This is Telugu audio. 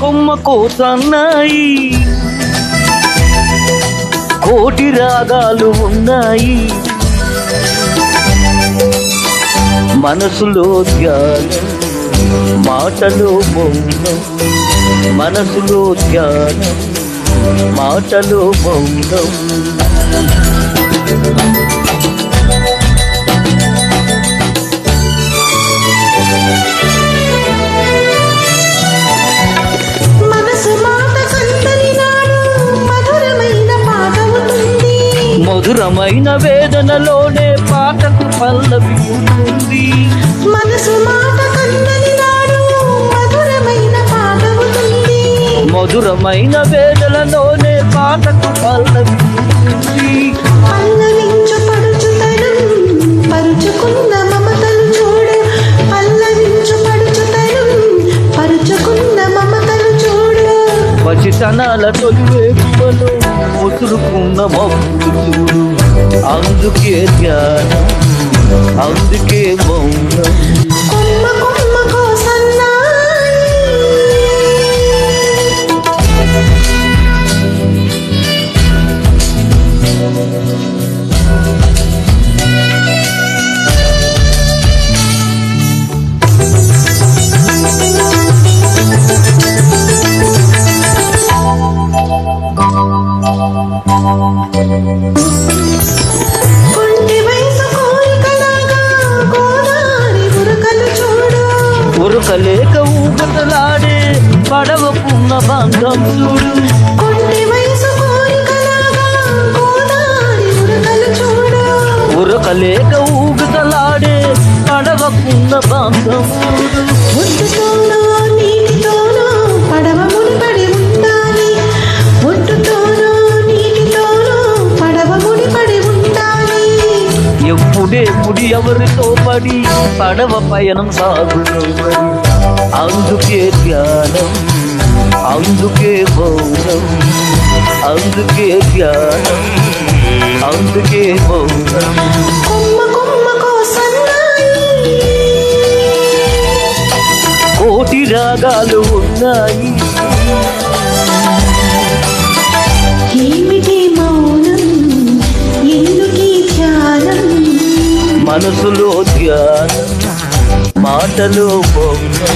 కొమ్మకు సన్నాయి కోటి రాగాలు ఉన్నాయి, మనసులో ధ్యానం మాటలో మౌనం, మనసులో ధ్యానం మాటలో మౌనం. మధురమైన వేదనలోనే పాటకు పల్లవి ఉంటుంది, మనసు మాట కందని నాడు మధురమైన పాట ఉంటుంది. మధురమైన వేదనలోనే పాటకు పల్లవి ఉంటుంది. పల్లవించు పడుచుతనం పరుచుకున్న మమతలు చూడు, పల్లవించు పడుచుతనం పరుచుకున్న మమతలు చూడు. పసితనాల తొలివేకువలో ముసురుకున్న మబ్బులు చూడు, అందుకే ధ్యానం అందుకే మౌనం. కొమ్మ కొమ్మకో సన్నాయి ఉరకలేక ఊగతలాడే పడవకున్న బంధం చూడు, ఉరకలేక ఊగతలాడే పడవకున్న బంధం చూడు. ఒడ్డుతోనో నీటితోనో పడవ ముడిపడి ఉండాలి, ఒడ్డుతోనో నీటితోనో పడవ ముడిపడి ఉండాలి. ఎప్పుడెప్పుడు ఎవరితో పడి పడవ పయనం సాగుతుంది, అందుకే ధ్యానం అందుకే మౌనం, అందుకే ధ్యానం అందుకే మౌనం. కొమ్మ కొమ్మకో సన్నాయి కోటి రాగాలు ఉన్నాయి, ఏమిటి మౌనం ఎందుకీ ధ్యానం, మనసులో ధ్యానం మాటలో మౌనం.